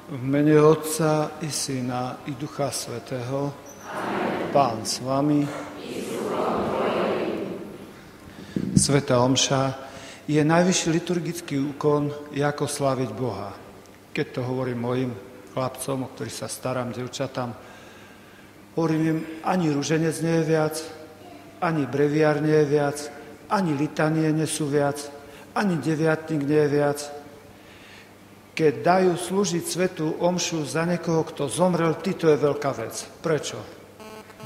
V mene Otca i Syna i Ducha Svätého. Pán s vami. Svätá omša je najvyšší liturgický úkon, ako sláviť Boha. Keď to hovorím mojim chlapcom, o ktorých sa starám, devčatám, hovorím im, ani ruženec nie je viac, ani breviár nie je viac, ani litanie nie sú viac, ani deviatnik nie je viac. Keď dajú slúžiť svätú omšu za niekoho, kto zomrel, to je veľká vec. Prečo?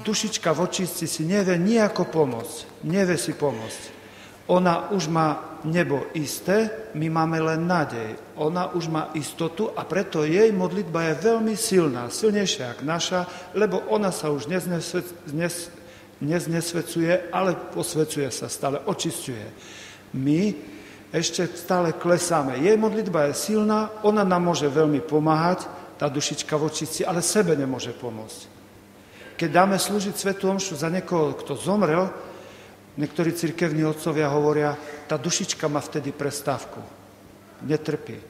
Dušička v očistci si nevie nijako pomôcť. Nevie si pomôcť. Ona už má nebo isté, my máme len nádej. Ona už má istotu a preto jej modlitba je veľmi silná, silnejšia ako naša, lebo ona sa už neznesvecuje, ale posvecuje sa, stále očisťuje. My ešte stále klesáme. Jej modlitba je silná, ona nám môže veľmi pomáhať, tá dušička v očistci, ale sebe nemôže pomôcť. Keď dáme slúžiť svätú omšu za niekoho, kto zomrel, niektorí cirkevní otcovia hovoria, tá dušička má vtedy prestávku. Netrpí.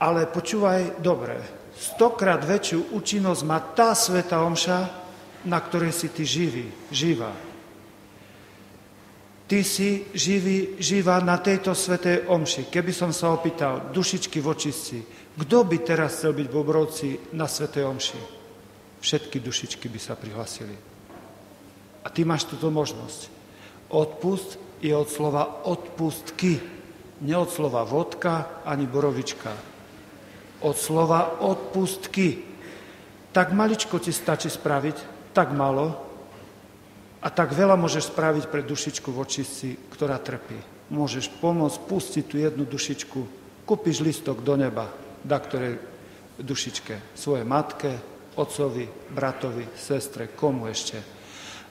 Ale počúvaj dobre, 100-krát väčšiu účinnosť má tá svätá omša, na ktorej si ty živá. Ty si živá na tejto svätej omši. Keby som sa opýtal, dušičky v očistci, kto by teraz chcel byť v Bobrovci na svätej omši? Všetky dušičky by sa prihlasili. A ty máš túto možnosť. Odpust je od slova odpustky. Nie od slova vodka ani borovička. Od slova odpustky. Tak maličko ti stačí spraviť, tak malo, a tak veľa môžeš spraviť pre dušičku v očistci, ktorá trpí. Môžeš pomôcť pustiť tú jednu dušičku. Kúpiš listok do neba, dá ktorej dušičke. Svojej matke, otcovi, bratovi, sestre, komu ešte.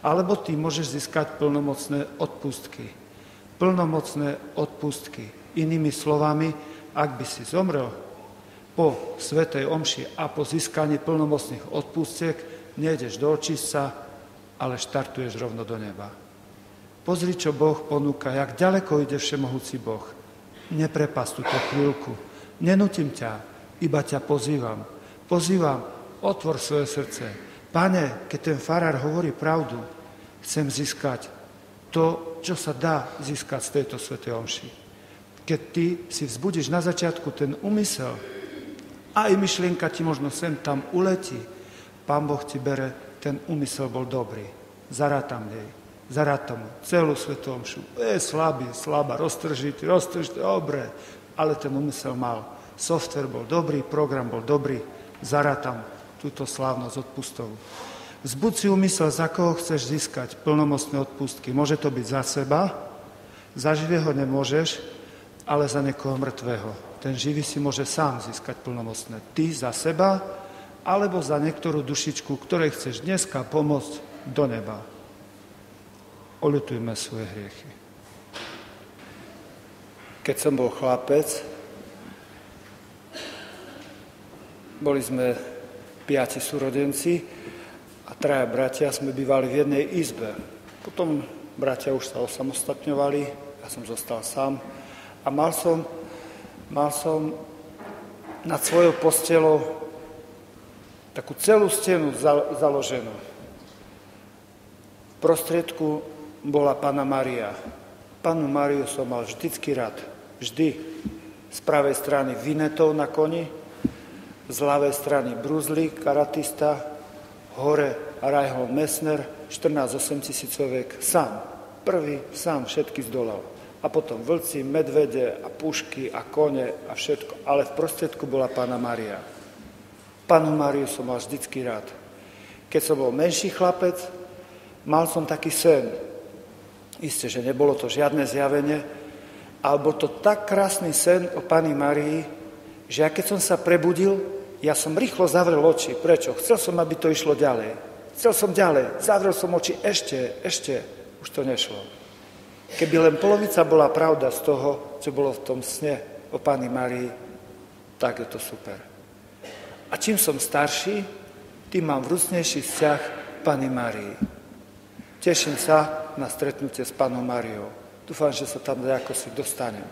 Alebo ty môžeš získať plnomocné odpustky. Plnomocné odpustky. Inými slovami, ak by si zomrel po svätej omši a po získaní plnomocných odpustiek, nejdeš do očistca, ale štartuješ rovno do neba. Pozri, čo Boh ponúka, jak ďaleko ide všemohúci Boh. Neprepás túto chvíľku. Nenútim ťa, iba ťa pozývam. Pozývam, otvor svoje srdce. Pane, keď ten farár hovorí pravdu, chcem získať to, čo sa dá získať z tejto svätej omši. Keď ty si vzbudíš na začiatku ten úmysel, aj myšlienka ti možno sem tam uletí, Pán Boh ti bere, ten úmysel bol dobrý. Zarátam mu celú svätú omšu. Slabá, roztržitý, dobre, ale ten úmysel mal. Software bol dobrý, program bol dobrý, zarátam túto slávnosť odpustovú. Vzbuď si úmysel, za koho chceš získať plnomocné odpustky. Môže to byť za seba, za živého nemôžeš, ale za niekoho mŕtvého. Ten živý si môže sám získať plnomocné. Ty za seba, alebo za niektorú dušičku, ktorej chceš dneska pomôcť do neba. Oľutujme svoje hriechy. Keď som bol chlapec, boli sme 5 súrodenci a 3 bratia sme bývali v jednej izbe. Potom bratia už sa osamostatňovali, ja som zostal sám a mal som nad svojou postelou takú celú stenu založenú. V prostriedku bola Panna Mária. Pannu Máriu som mal vždycky rád. Vždy. Z pravej strany Vinetov na koni, z ľavej strany Bruzlík, karatista, hore Reinhold Messner, 14-8 tisícoviek, sám. Prvý sám všetky zdolal. A potom vlci, medvede a pušky a kone a všetko. Ale v prostriedku bola Panna Mária. Pannu Máriu som mal vždycky rád. Keď som bol menší chlapec, mal som taký sen. Isté, že nebolo to žiadne zjavenie, ale bol to tak krásny sen o Panne Márii, že ja keď som sa prebudil, ja som rýchlo zavrel oči. Prečo? Chcel som, aby to išlo ďalej. Chcel som ďalej. Zavrel som oči ešte. Už to nešlo. Keby len polovica bola pravda z toho, čo bolo v tom sne o Panne Márii, tak je to super. A čím som starší, tým mám vrúcnejší vzťah k Panne Márii. Teším sa na stretnutie s Pannou Máriou. Dúfam, že sa tam nejako si dostanem.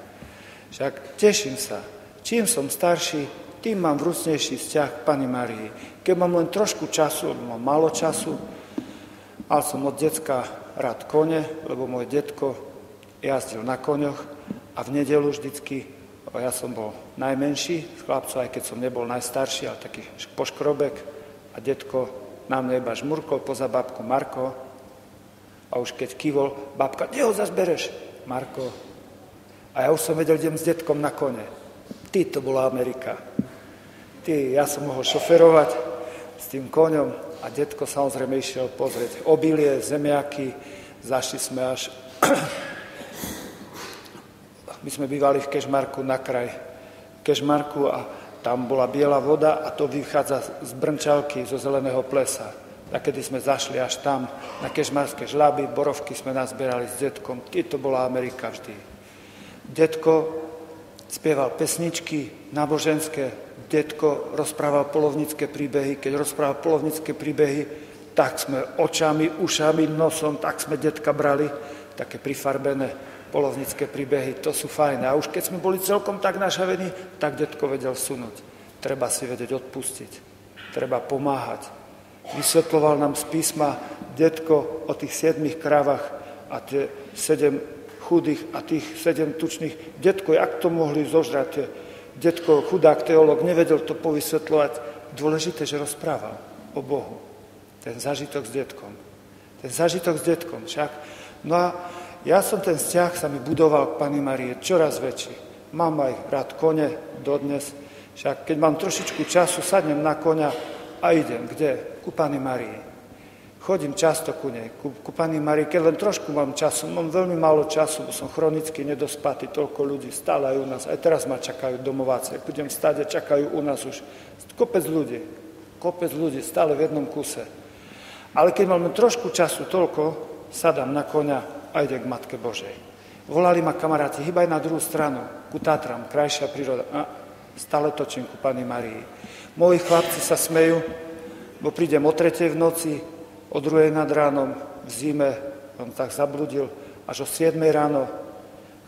Však teším sa. Čím som starší, tým mám vrúcnejší vzťah k Panne Márii. Keď mám len trošku času, mám málo času, mal som od decka rád kone, lebo môj detko jazdil na koňoch a v nedeľu vždycky, ja som bol najmenší z chlapcov, aj keď som nebol najstarší, ale taký poškrobek a detko na mňa iba žmurkol poza babku Marko a už keď kývol, babka, kde ho zas bereš? Marko. A ja už som vedel, idem s detkom na kone. To bola Amerika. Ja som mohol šoferovať s tým koňom a detko samozrejme išiel pozrieť obilie, zemiaky, zašli sme až... My sme bývali v Kežmarku na kraj Kežmarku a tam bola biela voda a to vychádza z Brnčalky, zo zeleného plesa. A kedy sme zašli až tam na kežmarské žľaby, borovky sme nazbierali s detkom. To bola Amerika vždy. Detko spieval pesničky náboženské, detko rozprával polovnícke príbehy. Keď rozprával polovnícke príbehy, tak sme očami, ušami, nosom, tak sme detka brali, také prifarbené polovnícke príbehy, to sú fajné. A už keď sme boli celkom tak našavení, tak detko vedel sunúť. Treba si vedieť odpustiť, treba pomáhať. Vysvetloval nám z písma detko o tých 7 krávach a tie 7 chudých a tých 7 tučných. Detko, jak to mohli zožrať? Detko, chudák teológ, nevedel to povysvetľovať. Dôležité, že rozprával o Bohu. Ten zážitok s detkom. Ten zážitok s detkom však. No a ja som ten vzťah, sa mi budoval k Panne Márii čoraz väčší. Mám aj rád kone dodnes. Však keď mám trošičku času, sadnem na koňa a idem. Kde? Ku Panne Márii. Chodím často ku nej, ku Panne Márii. Keď len trošku mám času, mám veľmi málo času, bo som chronicky nedospatý, toľko ľudí stále aj u nás. Aj teraz ma čakajú domováci. Ak budem stáť, čakajú u nás už kopec ľudí, stále v jednom kuse. Ale keď mám trošku času, toľko, sadám na koňa a ide k Matke Božej. Volali ma kamaráti, hýbaj na druhú stranu, ku Tatram, krajšia príroda. A stále točím ku Panne Márii. Moji chlapci sa smejú, bo prídem o 3:00 v noci, o 2:00 nad ránom, v zime, on tak zabludil, až o 7:00 ráno.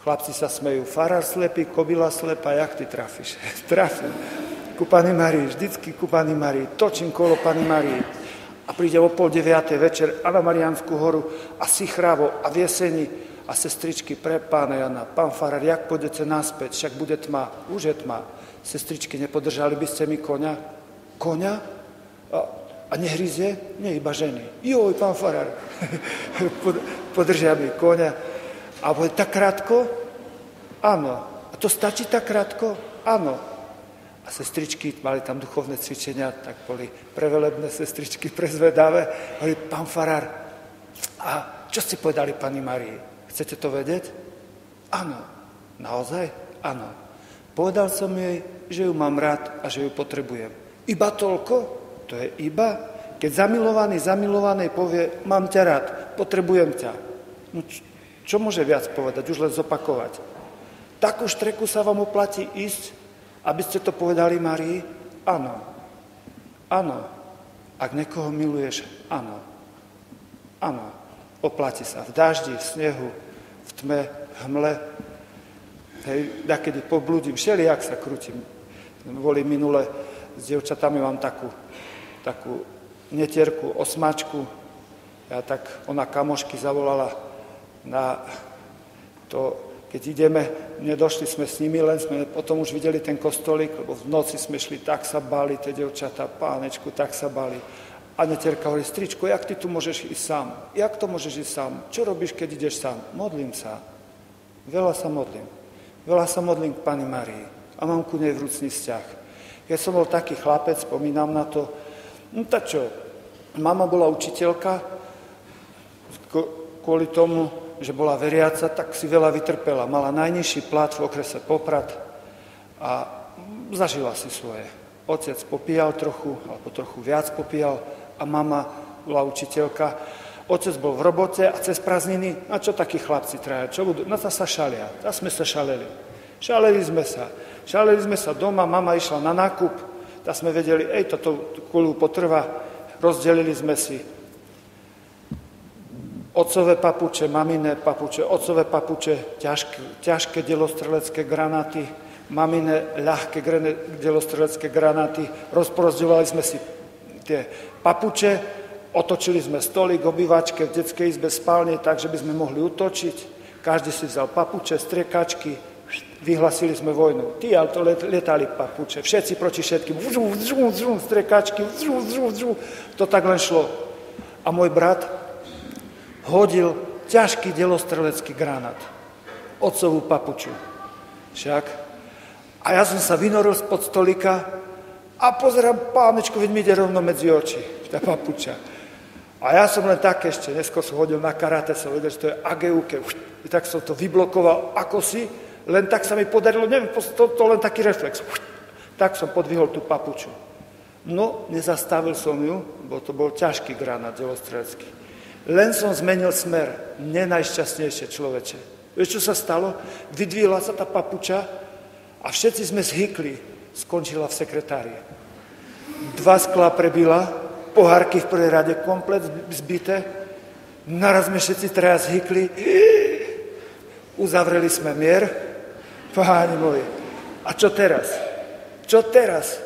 Chlapci sa smejú, farár slepý, kobila slepá, jak ty trafíš? Trafím. Ku Panne Márii, vždycky ku Panne Márii, točím kolo Panne Márii. A príde o 8:30 večer a na Mariánsku horu a Sichravo a v jeseni a sestričky pre pána Jana. Pán farár, jak pôjdete naspäť, však bude tma, už je tma. Sestričky, nepodržali by ste mi koňa? Koňa? A nehryzie? Nie, iba ženy. Joj, pán farár, podržia mi koňa. A bude tak krátko? Áno. A to stačí tak krátko? Áno. A sestričky, mali tam duchovné cvičenia, tak boli prevelebné sestričky, prezvedavé. Hovorí, pán farár, a čo ste povedali Panne Márii? Chcete to vedieť? Áno. Naozaj? Áno. Povedal som jej, že ju mám rád a že ju potrebujem. Iba toľko? To je iba? Keď zamilovanej povie, mám ťa rád, potrebujem ťa. No čo môže viac povedať? Už len zopakovať. Takú štreku sa vám oplatí ísť, aby ste to povedali Márii? Áno. Áno. Ak niekoho miluješ, áno. Áno. Oplatí sa v daždi, v snehu, v tme, v hmle. Hej, dakedy poblúdim, všelijak sa krútim. Boli minule s dievčatami, mám takú netierku, osmačku. Ja tak, ona kamošky zavolala na to, keď ideme, nedošli sme s nimi, len sme potom už videli ten kostolík, lebo v noci sme šli, tak sa báli tie dievčatá, pánečku, tak sa báli. A netierka hovorí, stričko, jak ty tu môžeš ísť sám? Jak to môžeš ísť sám? Čo robíš, keď ideš sám? Modlím sa. Veľa sa modlím k Panne Márii a mám ku nej vrúcný vzťah. Keď som bol taký chlapec, spomínam na to, no tak čo, mama bola učiteľka, kvôli tomu, že bola veriaca, tak si veľa vytrpela. Mala najnižší plat v okrese Poprad a zažila si svoje. Otec popíjal trochu, alebo trochu viac popíjal a mama bola učiteľka. Otec bol v robote a cez prázdniny, a čo takí chlapci traja? Čo budú? No to sa šalia. Tak sme sa šaleli. Šaleli sme sa doma, mama išla na nákup, tak sme vedeli, toto chvíľu potrvá. Rozdelili sme si otcové papuče, maminé papuče, otcové papuče, ťažké delostrelecké granáty, mamine ľahké delostrelecké granáty, rozporozdeľovali sme si tie papuče, otočili sme stolík, obývačke v detskej izbe spálne, tak, že by sme mohli útočiť. Každý si vzal papuče, striekačky, vyhlasili sme vojnu. Tí auto letali papuče, všetci proti všetkým, striekačky, to tak len šlo. A môj brat hodil ťažký delostrelecký granát, otcovú papuču. Však. A ja som sa vynoril spod stolika a pozerám, pánečko, veď mi ide rovno medzi oči, tá papuča. A ja som len tak ešte, neskôr som hodil na karate, som vedel, že to je ageuke. Tak som to vyblokoval ako si, len tak sa mi podarilo, neviem, to len taký reflex. Tak som podvihol tú papuču. No, nezastavil som ju, bo to bol ťažký granát delostrelecký. Len som zmenil smer, nenajšťastnejšie človeče. Vieš, čo sa stalo? Vydvihla sa tá papuča a všetci sme zhykli. Skončila v sekretárii. 2 sklá prebila, pohárky v prvej rade komplet zbité. Naraz sme všetci teraz zhykli. Uzavreli sme mier. Páni moji. A čo teraz? Čo teraz?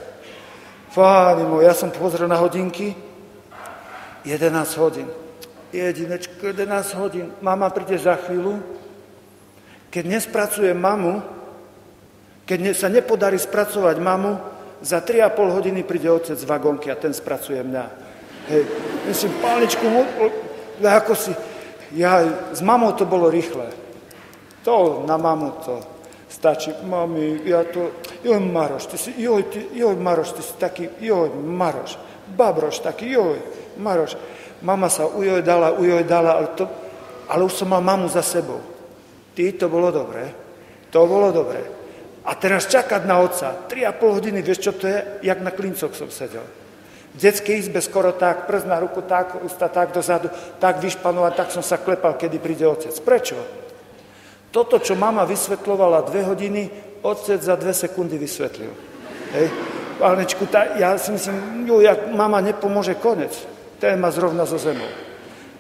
Páni moji, ja som pozrel na hodinky. 11 hodín. Jedinečko, 11 hodín. Mama príde za chvíľu. Keď nespracujem mamu, keď sa nepodarí spracovať mamu, za 3,5 hodiny príde otec z vagónky a ten spracuje mňa. Hej, myslím, pálničku, ako si... S mamou to bolo rýchle. To na mamu to stačí. Mami, ja to... Joj, Maroš, ty si... Joj, Maroš, ty si taký... Joj, Maroš. Babroš, taký... Joj, Maroš. Mama sa ujojdala, ale už som mal mamu za sebou. To bolo dobré. To bolo dobré. A teraz čakať na otca. 3,5 hodiny, vieš, čo to je? Jak na klincoch som sedel. V detskej izbe skoro tak, prst na ruku tak, ústa tak dozadu, tak vyšpanovaný, tak som sa klepal, kedy príde otec. Prečo? Toto, čo mama vysvetľovala 2 hodiny, otec za 2 sekundy vysvetlil. Hej. Pálnečku, ja si myslím, jak mama nepomôže, konec. Ten ma zrovna zo zemou.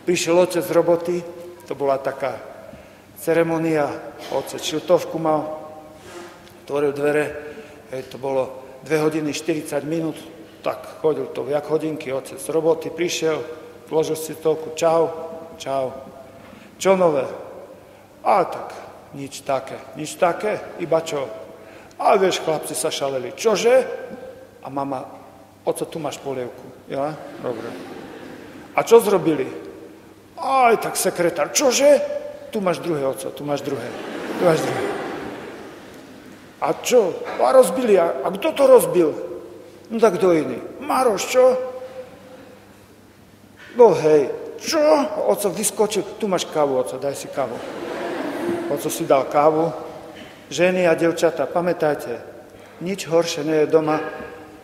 Prišiel otec z roboty, to bola taká ceremonia, otec šiltovku mal, otvoril dvere, to bolo 2 hodiny 40 minút, tak chodil to jak hodinky, otec z roboty prišiel, vložil si toľku, čau, čo nové? A tak, nič také, iba čo? A vieš, chlapci sa šaleli, čože? A mama, oco, tu máš polievku, ja? Dobre. A čo zrobili? Aj tak sekretár, čože? Tu máš druhé, oco, tu máš druhé. A čo? A rozbili. A kto to rozbil? No tak kto iný? Maroš, čo? No hej, čo? Oco vyskočil. Tu máš kávu, oco, daj si kávu. Oco si dal kávu. Ženy a devčatá, pamätajte, nič horšie nie je doma,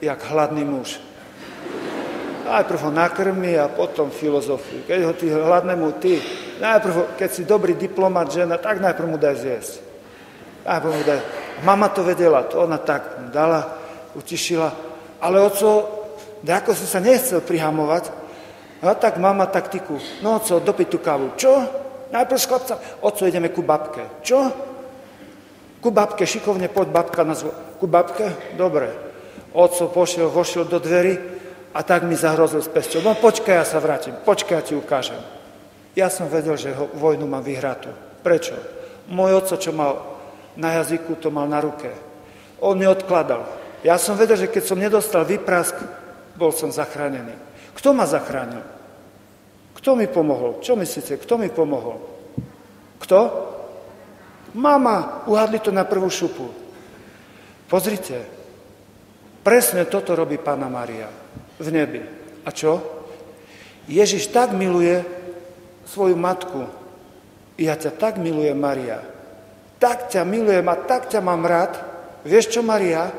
jak hladný muž. Najprv ho nakrmi a potom filozofuj. Keď ho ty hladnému najprv, keď si dobrý diplomat, žena, tak najprv mu daj zjesť. Mama to vedela, to ona tak dala, utišila, ale oco, ako si sa nechcel prihamovať, a tak mama taktiku, no oco, dopij tú kávu. Čo? Najprv s chlapca, oco, ideme ku babke. Čo? Ku babke, šikovne, poď babka ku babke? Dobre. Oco vošiel do dverí a tak mi zahrozil s pesťou. No počkaj, ja sa vrátim, počkaj, ja ti ukážem. Ja som vedel, že vojnu mám vyhratú. Prečo? Môj oco, čo mal na jazyku, to mal na ruke. On neodkladal. Ja som vedel, že keď som nedostal výprask, bol som zachránený. Kto ma zachránil? Kto mi pomohol? Čo myslíte? Kto mi pomohol? Kto? Mama. Uhadli to na prvú šupu. Pozrite. Presne toto robí Panna Mária v nebi. A čo? Ježiš tak miluje svoju matku. Ja ťa tak milujem, Mária. Tak ťa milujem a tak ťa mám rád. Vieš čo, Mária?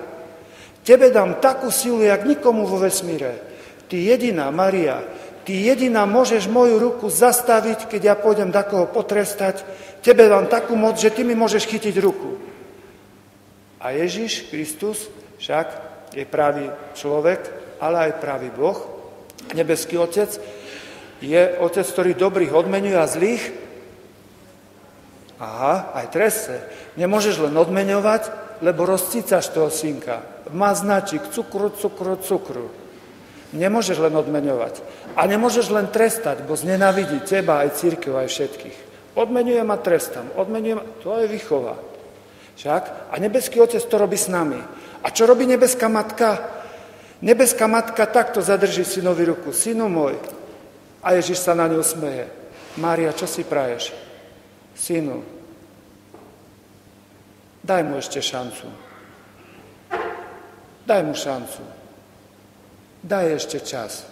Tebe dám takú silu, jak nikomu vo vesmíre. Ty jediná, Mária, ty jediná môžeš moju ruku zastaviť, keď ja pôjdem takoho potrestať. Tebe dám takú moc, že ty mi môžeš chytiť ruku. A Ježiš Kristus však je pravý človek, ale aj pravý Boh. Nebeský Otec je Otec, ktorý dobrých odmeňuje a zlých aj trestce. Nemôžeš len odmeňovať, lebo rozcícaš toho synka. Má značík cukru. Nemôžeš len odmeňovať. A nemôžeš len trestať, bo znenávidí teba aj cirkev, aj všetkých. Odmeňujem a trestám. To je výchova. Však? A nebeský Otec to robí s nami. A čo robí nebeská matka? Nebeská matka takto zadrží synovi ruku. Synu môj. A Ježiš sa na ňu smeje. Mária, čo si praješ? Synu, daj mu ešte šancu. Daj mu šancu. Daj ešte čas.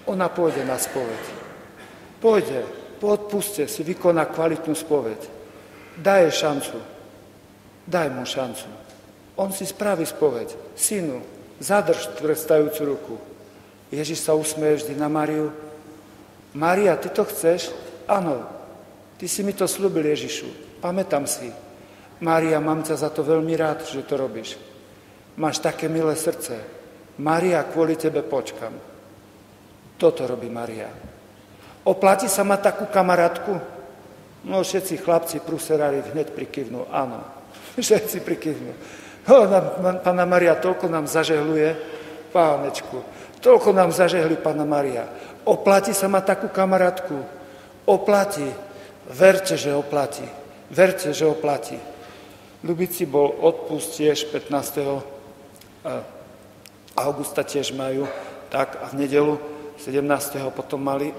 Ona pôjde na spoveď. Pôjde, po odpuste si vykoná kvalitnú spoveď. Daj jej šancu. Daj mu šancu. On si spraví spoveď. Synu, zadrž trestajúcu ruku. Ježiš sa usmeje vždy na Máriu. Mária, ty to chceš? Áno. Ty si mi to slúbil, Ježišu. Pamätám si. Mária, mám ťa za to veľmi rád, že to robíš. Máš také milé srdce. Mária, kvôli tebe počkam. Toto robí Mária. Oplatí sa mať takú kamarátku? No všetci chlapci, pruserári hneď prikyvnú. Áno, všetci prikyvnú. Pána Mária toľko nám zažehluje, pánečku, toľko nám zažehli Pána Mária. Oplatí sa mať takú kamarátku? Oplatí. Verte, že oplatí. Verte, že oplatí. Ľubici bol odpust tiež 15. augusta tiež majú, tak a v nedelu 17. potom mali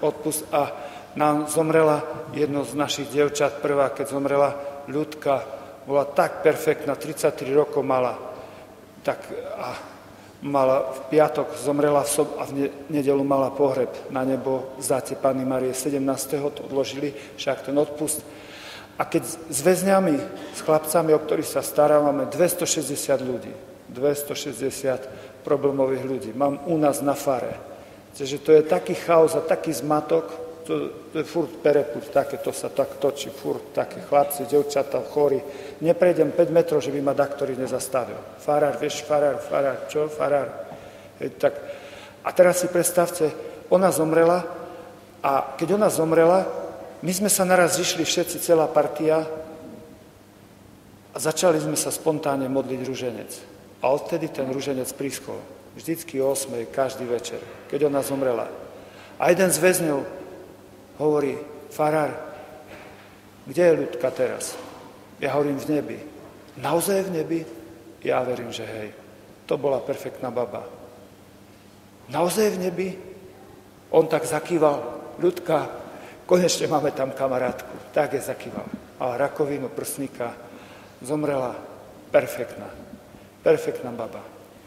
odpust a nám zomrela jedno z našich dievčat, prvá, keď zomrela Ľudka, bola tak perfektná, 33 rokov mala, tak a mala v piatok, zomrela a v nedelu mala pohreb na nebo vzáte Panny Márie. 17. to odložili, však ten odpust. A keď s väzňami, s chlapcami, o ktorých sa starávame, 260 ľudí, 260 problémových ľudí. Mám u nás na fare. Čiže to je taký chaos a taký zmatok, to je furt pereput, také, to sa tak točí, furt také chlapci, devčatá, chorí. Neprejdem 5 metrov, že by ma daktori nezastavil. Farár, vieš, farár, čo? Farár. Tak. A teraz si predstavte, ona zomrela a keď ona zomrela, my sme sa naraz zišli všetci, celá partia a začali sme sa spontánne modliť ruženec. A odtedy ten ruženec prischol. Vždycky o 8, každý večer, keď ona zomrela. A jeden z väzňov hovorí, farár, kde je Ľudka teraz? Ja hovorím, v nebi. Naozaj v nebi? Ja verím, že hej. To bola perfektná baba. Naozaj v nebi? On tak zakýval, Ľudka, konečne máme tam kamarátku. Tak je zakýval. A rakovinu prsníka zomrela perfektná. Perfektná baba.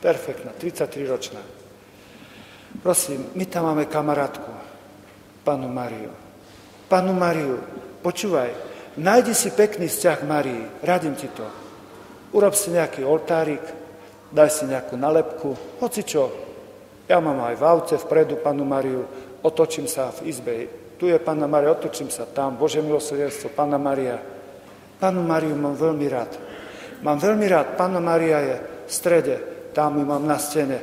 Perfektná, 33-ročná. Prosím, my tam máme kamarátku, Pannu Máriu. Pannu Máriu, počúvaj, nájdi si pekný vzťah Márii, radím ti to. Urob si nejaký oltárik, daj si nejakú nalepku, hoci čo. Ja mám aj v aute vpredu Pannu Máriu, otočím sa v izbe. Tu je Panna Mária, otočím sa tam, Božie milosrdenstvo, Panna Mária. Pannu Máriu mám veľmi rád. Mám veľmi rád, Panna Mária je v strede, tam ju mám na stene.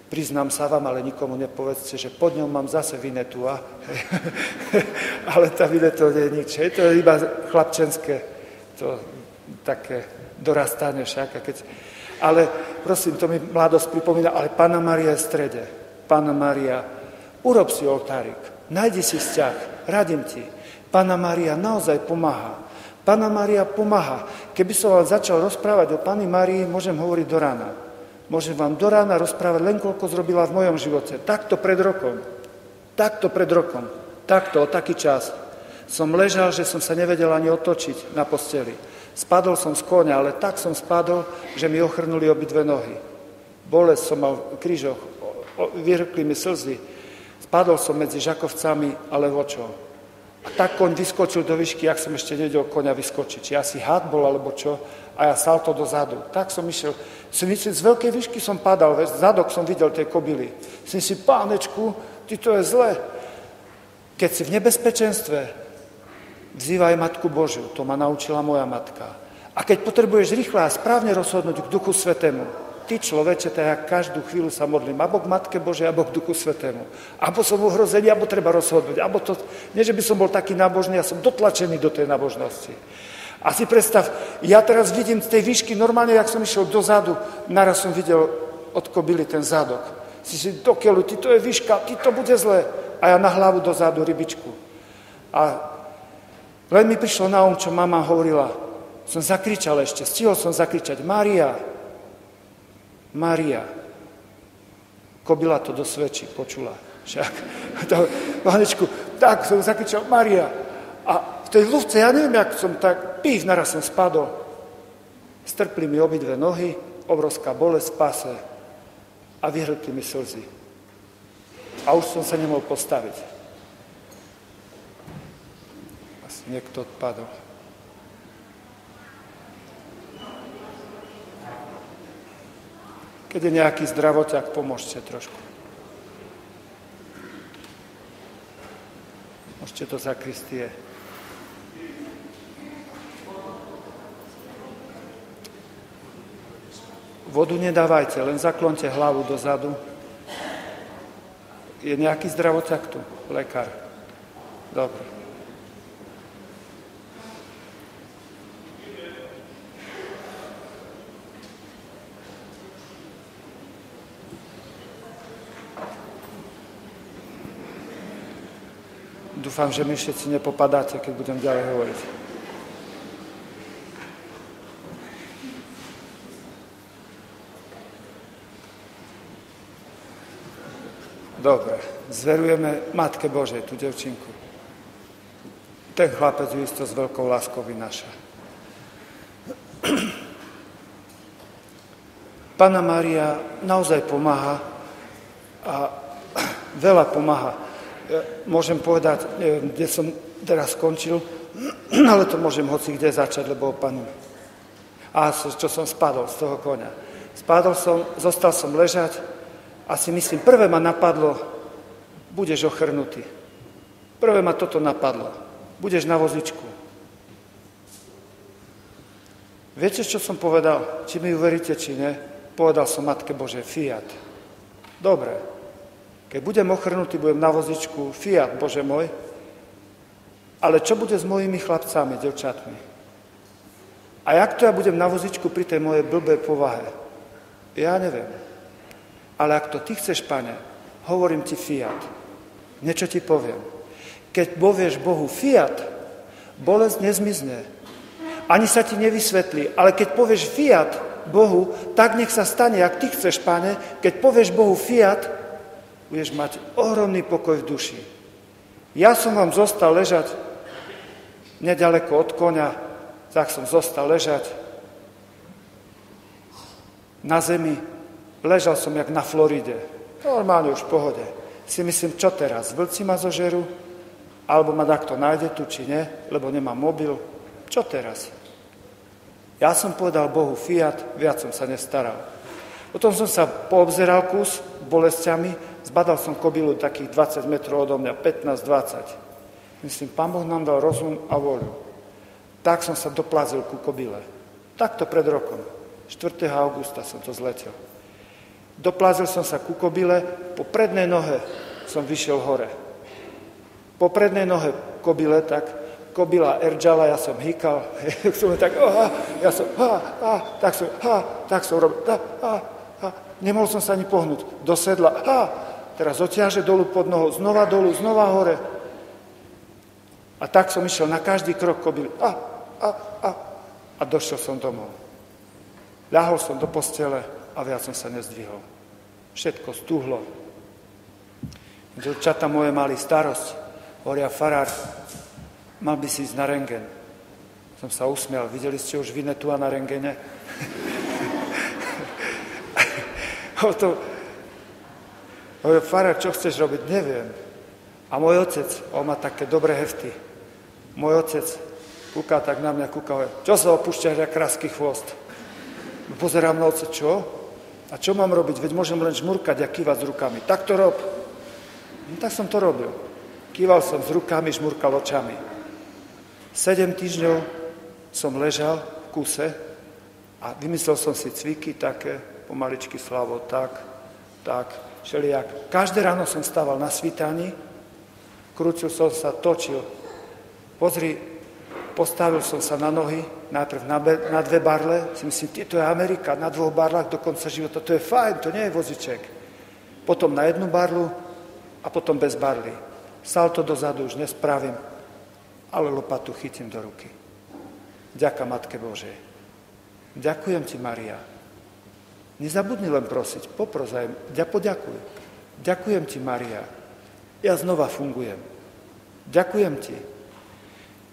Priznám sa vám, ale nikomu nepovedzte, že pod ňou mám zase vinetu. Ale tá vinetu nie je nič. To je iba chlapčenské, to také dorastanie však. Ale prosím, to mi mladosť pripomína, ale Panna Mária je v strede. Panna Mária, urob si oltárik, nájdi si vzťah, radím ti. Panna Mária naozaj pomáha. Panna Mária pomáha. Keby som vám začal rozprávať o Panny Márii, môžem hovoriť do rána. Môžem vám do rána rozprávať len koľko zrobila v mojom živote. Takto pred rokom. Takto, o taký čas. Som ležal, že som sa nevedel ani otočiť na posteli. Spadol som z koňa, ale tak som spadol, že mi ochrnuli obidve nohy. Bolesť som mal v krížoch, vyrkli mi slzy. Spadol som medzi žakovcami, ale vočou. A tak koň vyskočil do výšky, jak som ešte nevedel koňa vyskočiť. Či asi had bol, alebo čo. A ja salto dozadu. Tak som išiel. Z veľkej výšky som padal, zadok som videl tej kobily. Som si, pánečku, ty to je zle. Keď si v nebezpečenstve, vzývaj Matku Božiu. To ma naučila moja matka. A keď potrebuješ rýchle a správne rozhodnúť k Duchu Svätému, ty človeče, tak ja každú chvíľu sa modlím, abo k Matke Božej, abo k Duchu Svätému. Abo som uhrozený, abo treba rozhodnúť. Abo to, nie, že by som bol taký nábožný, ja som dotlačený do tej nábožnosti. A si predstav, ja teraz vidím z tej výšky, normálne, jak som išiel dozadu, naraz som videl od kobily ten zadok. Si do keľu, ty to je výška, ty to bude zle. A ja na hlavu dozadu rybičku. A len mi prišlo na čo mama hovorila. Som zakričal ešte, stihol som zakričať, Mária, Mária. Kobila to dosvedčí, počula. Však, Vanečku, tak som zakričal, Mária. A v tej lúvce, ja neviem, jak som tak, naraz som spadol. Strpli mi obidve nohy, obrovská bolesť v páse a vyhrkli mi slzy. A už som sa nemohol postaviť. Asi niekto odpadol. Keď je nejaký zdravoťák, pomôžte trošku. Môžete to zakristie. Vodu nedávajte, len zaklonte hlavu dozadu. Je nejaký zdravoťák tu? Lekár. Dobre. Dúfam, že mi všetci nepopadáte, keď budem ďalej hovoriť. Dobre, zverujeme Matke Božej, tú devčinku. Ten chlapec ju isto s veľkou láskou vynáša. Panna Mária naozaj pomáha a veľa pomáha. Môžem povedať, neviem, kde som teraz skončil, ale to môžem hoci kde začať, lebo opanujem. A čo som spadol z toho koňa. Spadol som, zostal som ležať a si myslím, prvé ma napadlo, budeš ochrnutý. Prvé ma toto napadlo. Budeš na vozičku. Viete, čo som povedal? Či mi uveríte, či ne? Povedal som Matke Božej, Fiat. Dobre. Keď budem ochrnutý, budem na vozičku, Fiat, Bože môj. Ale čo bude s mojimi chlapcami, devčatmi? A jak to ja budem na vozičku pri tej mojej blbej povahe? Ja neviem. Ale ak to ty chceš, Pane, hovorím ti Fiat. Niečo ti poviem. Keď povieš Bohu Fiat, bolesť nezmizne. Ani sa ti nevysvetlí. Ale keď povieš Fiat Bohu, tak nech sa stane, ak ty chceš, Pane. Keď povieš Bohu Fiat, budeš mať ohromný pokoj v duši. Ja som vám zostal ležať nedaleko od koňa, tak som zostal ležať na zemi. Ležal som jak na Floride. Normálne už v pohode. Si myslím, čo teraz? Vlci ma zožerú? Alebo ma takto nájde tu, či nie? Lebo nemám mobil. Čo teraz? Ja som povedal Bohu Fiat, viac som sa nestaral. Potom som sa poobzeral kus bolestiami, zbadal som kobylu takých 20 metrov odo mňa, 15-20. Myslím, Pán Boh nám dal rozum a voľu. Tak som sa doplazil ku kobyle. Takto pred rokom. 4. augusta som to zletel. Doplazil som sa ku kobyle, po prednej nohe som vyšiel hore. Po prednej nohe kobyle, tak kobila erdžala, ja som hýkal, tak som robil, nemohol som sa ani pohnúť, do sedla, teraz oťaže dolu pod nohou, znova dolu, znova hore. A tak som išiel na každý krok kobily, a došiel som domov. Ľahol som do postele a viac som sa nezdvihol. Všetko stúhlo. Devčatá moje mali starosť. Hovoria, farár, mal by si ísť na rentgen. Som sa usmial. Videli ste už Vinetua na rentgene? Hovoria, farár, čo chceš robiť? Neviem. A môj otec, on má také dobré hefty. Môj otec kúka tak na mňa, hovorí, čo sa opúšťaš, jak krásky chvost? Pozerám na otec, čo? A čo mám robiť? Veď môžem len žmurkať a kývať s rukami. Tak to rob. No tak som to robil. Kýval som s rukami, žmurkal očami. 7 týždňov som ležal v kúse a vymyslel som si cviky také, pomaličky Slavo, tak, všelijak. Každé ráno som stával na svítaní, krútil som sa, točil. Pozri, Postavil som sa na nohy, najprv na 2 barle, si myslím, to je Amerika, na 2 barlách do konca života, to je fajn, to nie je voziček. Potom na 1 barlu a potom bez barly. Salto dozadu už nespravím, ale lopatu chytím do ruky. Ďaká Matke Božej. Ďakujem ti, Maria. Nezabudni len prosiť, poprosaj, poďakuj. Ďakujem ti, Maria. Ja znova fungujem. Ďakujem ti.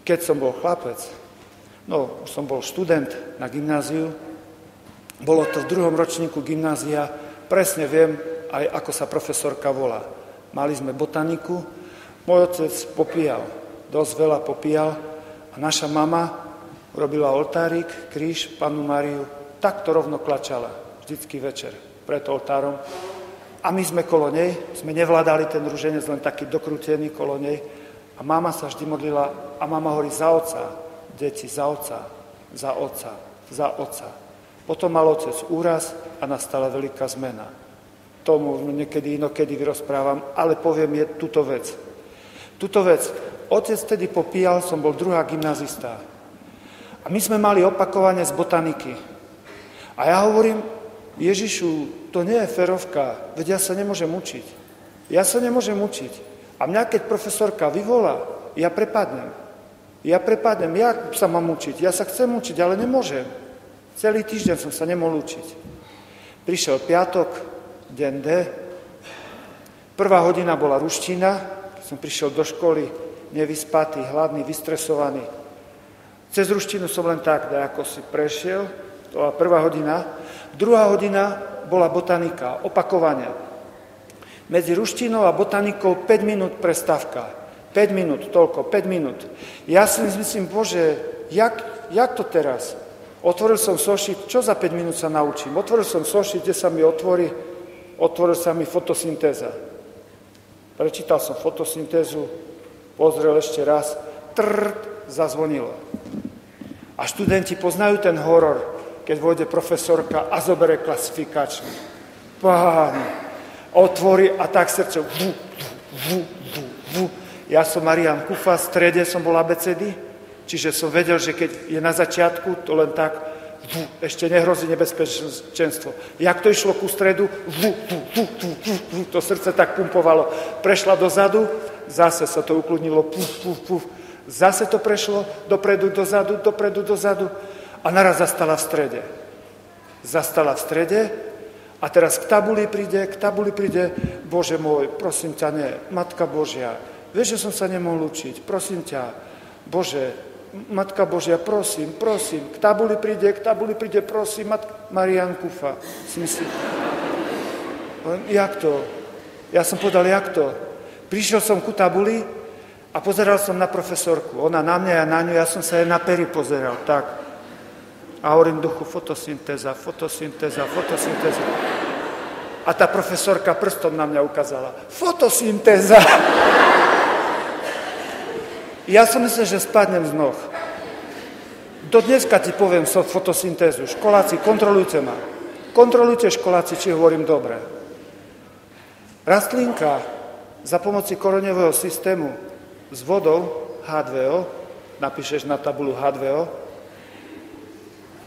Keď som bol chlapec, už som bol študent na gymnáziu, bolo to v 2. ročníku gymnázia, presne viem aj, ako sa profesorka volá. Mali sme botaniku, môj otec popíjal, dosť veľa popíjal a naša mama urobila oltárik, kríž, Pannu Máriu, takto rovno klačala, vždycky večer pred oltárom. A my sme kolo nej, sme nevládali ten ruženec, len taký dokrútený kolo nej. A mama sa vždy modlila a mama hovorí za otca, deti, za otca, za otca, za otca. Potom mal otec úraz a nastala veľká zmena. Tomu niekedy inokedy vyrozprávam, ale poviem je túto vec. Túto vec. Otec tedy popíjal, som bol 2. gymnazista. A my sme mali opakovanie z botaniky. A ja hovorím, Ježišu, to nie je ferovka, veď ja sa nemôžem učiť. Ja sa nemôžem učiť. A mňa, keď profesorka vyvolá, ja prepadnem. Ja sa mám učiť. Ja sa chcem učiť, ale nemôžem. Celý týždeň som sa nemohol učiť. Prišiel piatok, deň D. 1. hodina bola ruština, keď som prišiel do školy, nevyspatý, hladný, vystresovaný. Cez ruštinu som len tak, ako si prešiel, to bola 1. hodina. 2. hodina bola botanika, opakovanie. Medzi ruštinou a botanikou 5 minút prestávka. 5 minút, toľko, 5 minút. Ja si myslím, Bože, jak to teraz? Otvoril som sošit, čo za 5 minút sa naučím? Otvoril som sošit, kde sa mi otvoril sa mi fotosyntéza. Prečítal som fotosyntézu, pozrel ešte raz, zazvonilo. A študenti poznajú ten horor, keď vôjde profesorka a zobere klasifikačný. Páni, otvorí a tak srdce. Ja som Marián Kufa, v strede som bol abecedy, čiže som vedel, že keď je na začiatku, to len tak, ešte nehrozí nebezpečenstvo. Jak to išlo ku stredu, to srdce tak pumpovalo. Prešla dozadu, zase sa to ukludnilo, zase to prešlo, dopredu, dozadu a naraz zastala v strede. Zastala v strede a teraz k tabuli príde, Bože môj, prosím ťa, nie, Matka Božia, vieš, že som sa nemohol učiť, prosím ťa, Bože, Matka Božia, prosím, k tabuli príde, prosím, Marián Kufa, si myslí. Jak to? Ja som povedal, jak to? Prišiel som ku tabuli a pozeral som na profesorku, ona na mňa, ja na ňu, ja som sa aj na pery pozeral, tak. A hovorím duchu, fotosyntéza. A tá profesorka prstom na mňa ukázala. Fotosyntéza! Ja som myslel, že spadnem z noh. Do dneska ti poviem fotosyntézu. Školáci, kontrolujte ma. Kontrolujte školáci, či hovorím dobre. Rastlinka za pomoci koreňového systému s vodou H2O, napíšeš na tabulu H2O,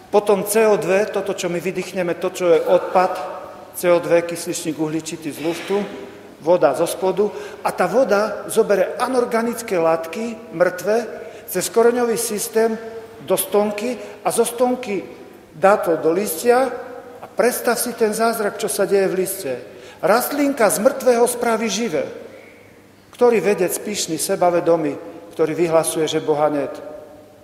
potom CO2, toto, čo my vydýchneme, to, čo je odpad, CO2, kysličník uhličitý z luftu, voda zo spodu a tá voda zobere anorganické látky, mŕtve, cez koreňový systém do stonky a zo stonky dá to do listia a predstav si ten zázrak, čo sa deje v liste. Rastlinka z mŕtvého spraví živé. Ktorý vedec, pyšný, sebavedomý, ktorý vyhlasuje, že Boha net.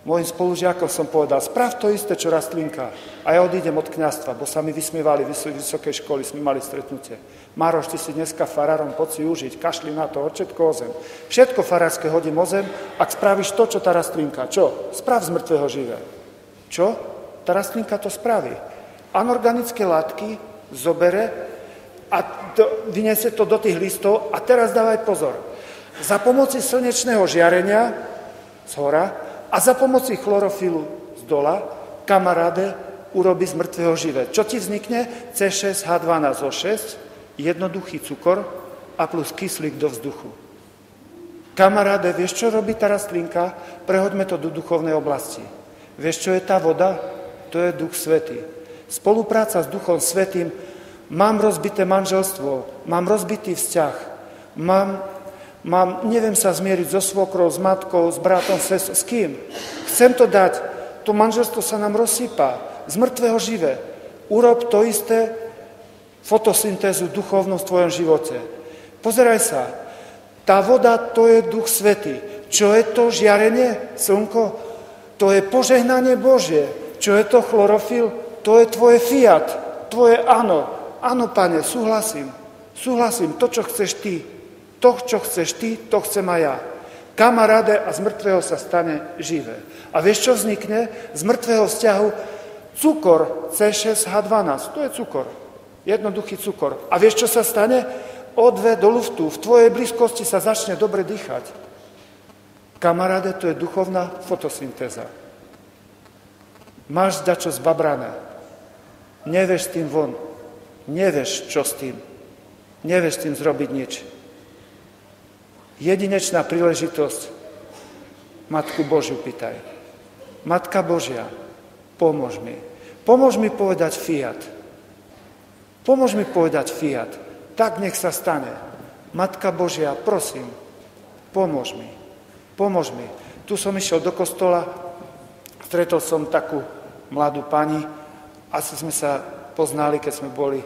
Mojim spolužiakom som povedal, sprav to isté, čo rastlinka. A ja odídem od kňazstva, bo sa mi vysmievali v vysokej školy, sme mali stretnutie. Mároš, ty si dneska farárom, poď si užiť, kašli na to, hoď všetko o zem. Všetko farárske hodím o zem, ak spravíš to, čo tá rastlinka. Čo? Sprav z mŕtvého živé. Čo? Tá rastlinka to spraví. Anorganické látky zobere a vyniesie to do tých listov a teraz dávaj pozor. Za pomoci slnečného žiarenia z hora a za pomoci chlorofilu z dola, kamaráde, urobí z mŕtvého živé. Čo ti vznikne? C6H12O6, jednoduchý cukor a plus kyslík do vzduchu. Kamaráde, vieš, čo robí tá rastlinka? Prehoďme to do duchovnej oblasti. Vieš, čo je tá voda? To je Duch Svätý. Spolupráca s Duchom Svätým. Mám rozbité manželstvo, mám rozbitý vzťah, neviem sa zmieriť so svokrou, s matkou, s bratom, s kým. Chcem to dať, to manželstvo sa nám rozsýpa, z mŕtvého živé. Urob to isté, fotosyntézu duchovnú v tvojom živote. Pozeraj sa, tá voda, to je Duch Svätý. Čo je to žiarenie, slnko? To je požehnanie Božie. Čo je to chlorofil? To je tvoje fiat, tvoje áno. Áno, Pane, súhlasím. To, čo chceš ty. To, čo chceš ty, to chcem aj ja. Kamaráde, a z mŕtvého sa stane živé. A vieš, čo vznikne? Z mŕtvého vzťahu cukor C6H12. To je cukor. Jednoduchý cukor. A vieš, čo sa stane? O2 do luftu. V tvojej blízkosti sa začne dobre dýchať. Kamaráde, to je duchovná fotosyntéza. Máš dačo zbabrané. Nevieš s tým von. Nevieš, čo s tým. Nevieš s tým zrobiť nič. Jedinečná príležitosť. Matku Božiu pýtaj. Matka Božia, pomôž mi. Pomôž mi povedať fiat. Pomôž mi povedať fiat. Tak nech sa stane. Matka Božia, prosím, pomôž mi. Pomôž mi. Tu som išiel do kostola, stretol som takú mladú pani, asi sme sa poznali, keď sme boli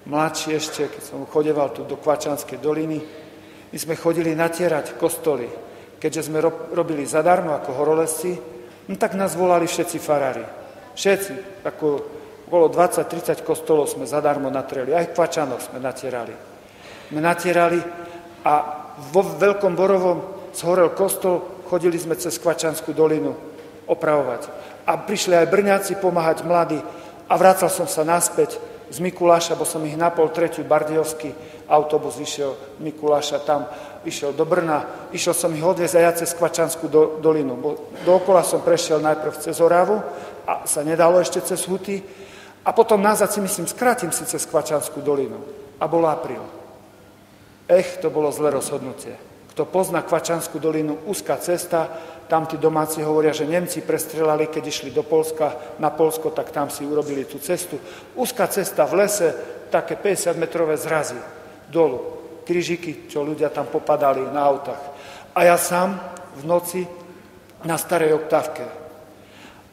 mladší ešte, keď som chodeval tu do Kvačanskej doliny. My sme chodili natierať kostoly. Keďže sme robili zadarmo ako horolezci, no tak nás volali všetci farári. Všetci, ako okolo 20-30 kostolov sme zadarmo natreli. Aj v Kvačanoch sme natierali. A vo Veľkom Borovom zhorel kostol, chodili sme cez Kvačanskú dolinu opravovať. A prišli aj Brňáci pomáhať mladí. A vracal som sa naspäť z Mikuláša, bo som ich na 2:30 Bardejovský autobus išiel z Mikuláša tam, išiel do Brna, išiel som ich odviezť aj ja cez Kvačanskú dolinu. Dookola som prešiel najprv cez Oravu a sa nedalo ešte cez Huty a potom nazad si myslím, skrátim si cez Kvačanskú dolinu. A bol apríl. To bolo zlé rozhodnutie. Kto pozná Kvačanskú dolinu, úzka cesta, tam tí domáci hovoria, že Nemci prestrelali, keď išli do Poľska, na Poľsko, tak tam si urobili tú cestu. Úzka cesta v lese, také 50-metrové zrazy dolu. Križiky, čo ľudia tam popadali na autách. A ja sám v noci na starej oktávke.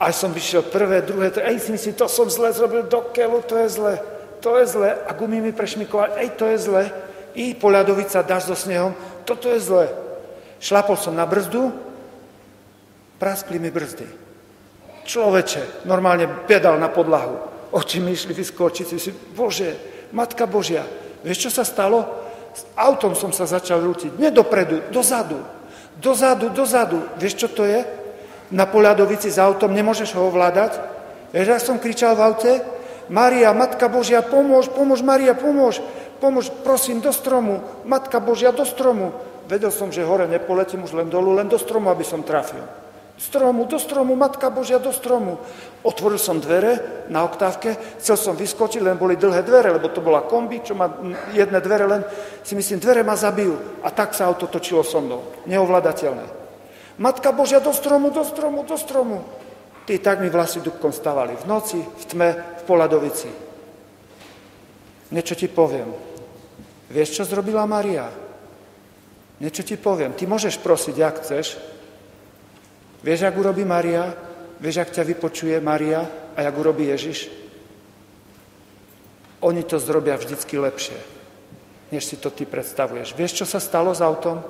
A som vyšiel prvé, druhé, si myslím, to som zle zrobil do keľu, to je zle. A gumy mi prešmikovali, to je zle. I poľadovica, dáš so snehom, toto je zle. Šlapol som na brzdu, praskli mi brzdy. Človeče, normálne pedal na podlahu. Oči mi išli vyskočiť, si, Bože, Matka Božia. Vieš, čo sa stalo? S autom som sa začal rútiť. Nie dopredu, dozadu. Vieš, čo to je? Na poľadovici s autom nemôžeš ho ovládať. Vieš, ja som kričal v aute, Mária, Matka Božia, pomôž, Mária, pomôž, prosím, do stromu, Matka Božia, do stromu. Vedel som, že hore nepoletím, už len dolu, len do stromu, aby som trafil. Do stromu, Matka Božia, do stromu. Otvoril som dvere na oktávke, chcel som vyskočiť, len boli dlhé dvere, lebo to bola kombi, čo má jedné dvere, len si myslím, dvere ma zabijú. A tak sa auto točilo so mnou. Neovladateľné. Matka Božia, do stromu. Ty, tak mi vlasy dúbkom stávali. V noci, v tme, v Poľadovici. Niečo ti poviem. Vieš, čo zrobila Mária? Niečo ti poviem. Ty môžeš prosiť, jak chceš. Vieš, jak urobí Mária? Vieš, jak ťa vypočuje Mária a jak urobí Ježiš? Oni to zrobia vždycky lepšie, než si to ty predstavuješ. Vieš, čo sa stalo s autom?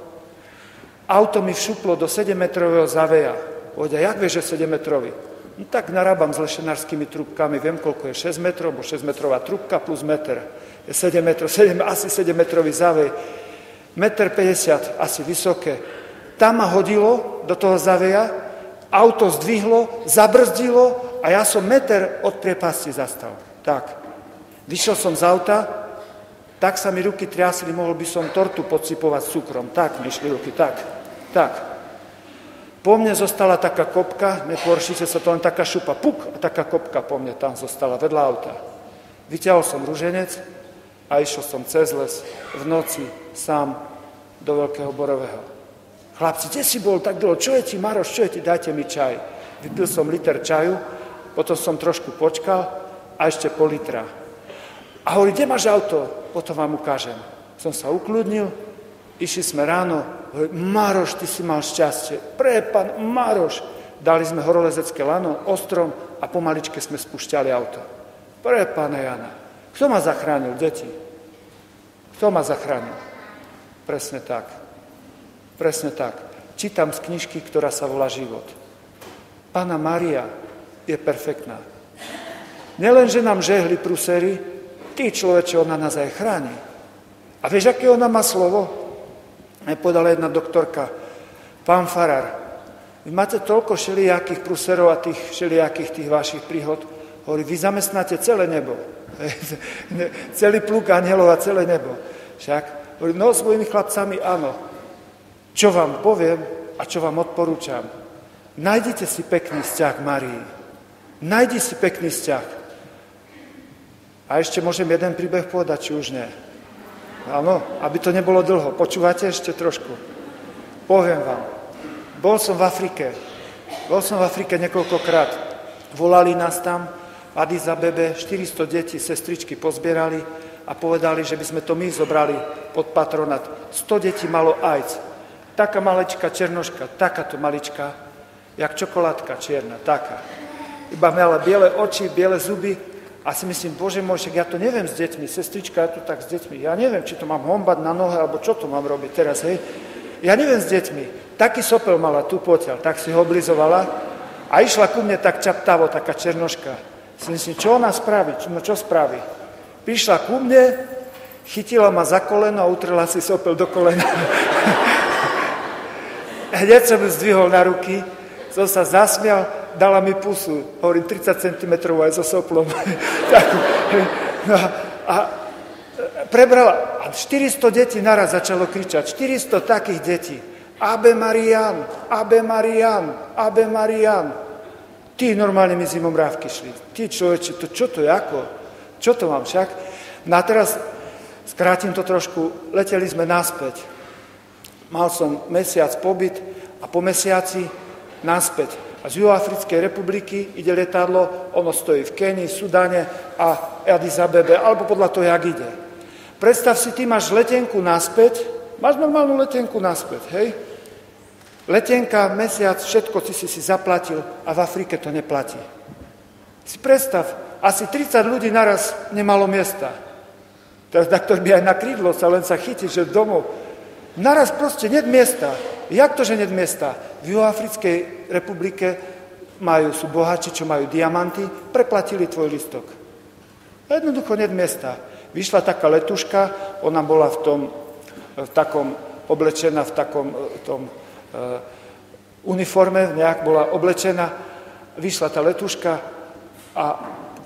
Auto mi všuplo do 7-metrového zaveja. Povedia, jak vieš, že 7-metrový? No tak narábam s lešenárskymi trúbkami, viem, koľko je 6 metrov, bo 6-metrová trúbka plus meter. Je 7 metrov, asi 7-metrový zavej. 1,50 m asi vysoké. Tam ma hodilo do toho zaveja, auto zdvihlo, zabrzdilo a ja som meter od priepasti zastal. Tak. Vyšiel som z auta, tak sa mi ruky triasli, mohol by som tortu podsypovať s cukrom. Tak mi išli ruky, tak. Po mne zostala taká kopka, neporšíte sa to, len taká šupa, puk, a taká kopka po mne tam zostala vedľa auta. Vyťahol som ruženec a išiel som cez les v noci sám do Veľkého Borového. Chlapci, kde si bol tak dlho? Čo je ti, Maroš, čo je ti? Dajte mi čaj. Vypil som liter čaju, potom som trošku počkal a ešte pol litra. A hovorí, kde máš auto? Potom vám ukážem. Som sa ukľudnil, išli sme ráno, hovorí, Maroš, ty si mal šťastie. Prepán, Maroš. Dali sme horolezecké lano, ostrom a pomaličke sme spúšťali auto. Prepána Jana. Kto ma zachránil, deti? Kto ma zachránil? Presne tak. Presne tak. Čítam z knižky, ktorá sa volá Život. Panna Mária je perfektná. Nelen, že nám žehli prúsery, ty človeče, ona nás aj chráni. A vieš, aké ona má slovo? Povedala jedna doktorka, pán farár, vy máte toľko všelijakých prúserov a tých všelijakých tých vašich príhod, hovorí, vy zamestnáte celé nebo. Celý pluk anjelov a celé nebo. Však, hovorí, no svojimi chlapcami áno. Čo vám poviem a čo vám odporúčam? Nájdite si pekný vzťah k Márii. Nájdi si pekný vzťah. A ešte môžem jeden príbeh povedať, či už nie. Áno, aby to nebolo dlho. Počúvate ešte trošku? Poviem vám. Bol som v Afrike niekoľkokrát. Volali nás tam v Addis Abebe, 400 detí, sestričky pozbierali a povedali, že by sme to my zobrali pod patronát. 100 detí malo AIDS. Taká maličká černoška, takáto maličká, jak čokoládka čierna, taká. Iba mala biele oči, biele zuby a si myslím, Bože môj, však ja to neviem s deťmi, sestrička, ja to tak s deťmi, ja neviem, či to mám hombať na nohe, alebo čo to mám robiť teraz, hej. Ja neviem s deťmi. Taký sopel mala tu potiaľ, tak si ho oblizovala a išla ku mne tak čaptavo, taká černoška. Si myslím, čo ona spraví? No čo spraví? Prišla ku mne, chytila ma za koleno a utrela si sopel do kolena. Hneď som ju zdvihol na ruky, som sa zasmial, dala mi pusu, hovorím 30 cm aj so soplom. No, a prebrala, a 400 detí naraz začalo kričať, 400 takých detí. Ave Marian, Ave Marian, Ave Marian. Tí normálne mi zimomrávky šli. Tí človeči, to, čo to je, ako? Čo to mám však? No a teraz, skrátim to trošku, leteli sme naspäť. Mal som mesiac pobyt a po mesiaci naspäť. A z Juhoafrickej republiky ide lietadlo, ono stojí v Kenii, Sudáne a Addis Abebe, alebo podľa toho, jak ide. Predstav si, ty máš letenku naspäť, máš normálnu letenku naspäť, hej? Letenka, mesiac, všetko si zaplatil a v Afrike to neplatí. Si predstav, asi 30 ľudí naraz nemalo miesta. Teraz doktor by aj na krídlo sa len sa chytí, že domov. Naraz proste net miesta. Jak to, že net miesta? V Juhoafrickej republike sú bohači, čo majú diamanty, preplatili tvoj listok. Jednoducho net miesta. Vyšla taká letuška, ona bola v takom oblečená, v takom uniforme, nejak bola oblečená. Vyšla tá letuška a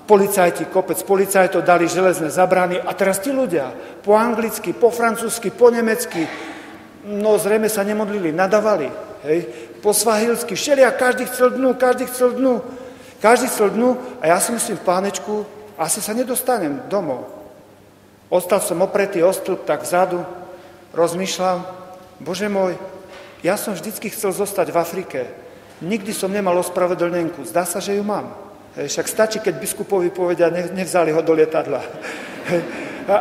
policajti, kopec policajtov dali železné zabrany a teraz tí ľudia po anglicky, po francúzsky, po nemecky, no zrejme sa nemodlili, nadávali, hej, po svahilsky, všelia, každý chcel dnu a ja si myslím, pánečku, asi sa nedostanem domov. Ostal som opretý o stĺp tak vzadu, rozmýšľam, Bože môj, ja som vždycky chcel zostať v Afrike. Nikdy som nemal ospravedlnenku. Zdá sa, že ju mám. Však stačí, keď biskupovi povedia, nevzali ho do lietadla. A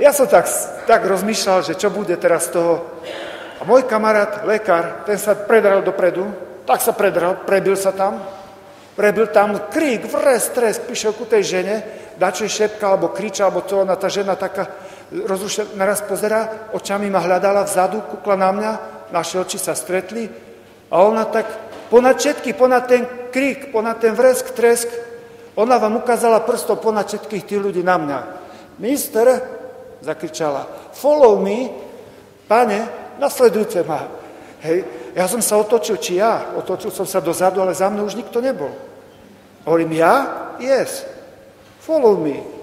ja som tak rozmýšľal, že čo bude teraz z toho. A môj kamarát, lekár, ten sa predral dopredu, tak sa predral, prebil tam, krík, vres, tresk, prišiel ku tej žene, dačo šepka, alebo kriča, alebo to, ona, tá žena taká rozrušená, naraz pozerá, očami ma hľadala vzadu, kúkla na mňa, naše oči sa stretli a ona tak ponad všetky, ponad ten krík, ponad ten vresk, tresk, ona vám ukázala prstom ponad všetkých tých ľudí na mňa. Mister, zakričala, follow me, pane, nasledujte ma. Hej, ja som sa otočil, otočil som sa dozadu, ale za mnou už nikto nebol. Hovorím, ja? Yes, follow me.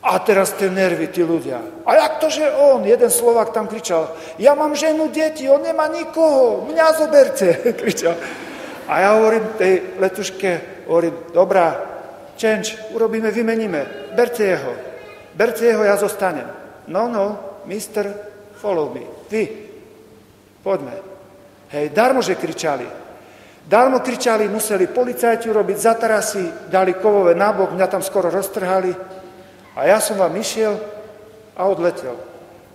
A teraz tie nervy, tí ľudia. A jak to, že on? Jeden Slovák tam kričal, ja mám ženu, deti, on nemá nikoho, mňa zoberte, kričal. A ja hovorím tej letuške, dobrá, change, vymeníme, berte jeho, ja zostanem. No, mister, follow me, vy, poďme. Hej, darmo, že kričali. Darmo kričali, museli policajti urobiť zatarasy, dali kovové nábok, mňa tam skoro roztrhali. A ja som vám išiel a odletel.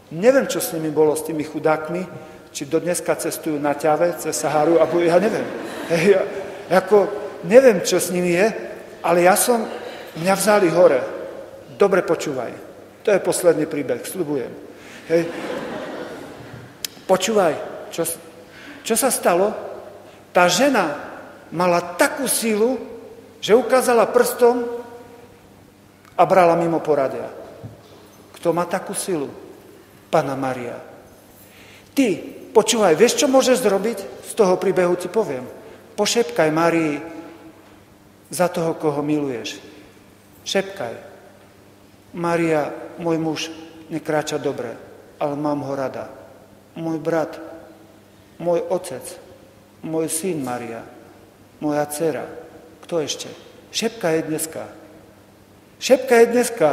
Neviem, čo s nimi bolo, s tými chudákmi, či do dneska cestujú na ťave, cez Saharu, alebo ja neviem. Hej, neviem, čo s nimi je, ale mňa vzali hore. Dobre počúvaj. To je posledný príbeh, sľubujem. Hej. Počúvaj, čo sa stalo? Tá žena mala takú sílu, že ukázala prstom a brala mimo poradia. Kto má takú silu? Panna Mária. Ty, počúvaj, vieš, čo môžeš zrobiť? Z toho príbehu ti poviem. Pošepkaj Márii za toho, koho miluješ. Šepkaj. Mária, môj muž nekráča dobre, ale mám ho rada. Môj brat, môj otec, môj syn Mária, moja dcera. Kto ešte? Šepkaj je dneska. Šepkaj je dneska.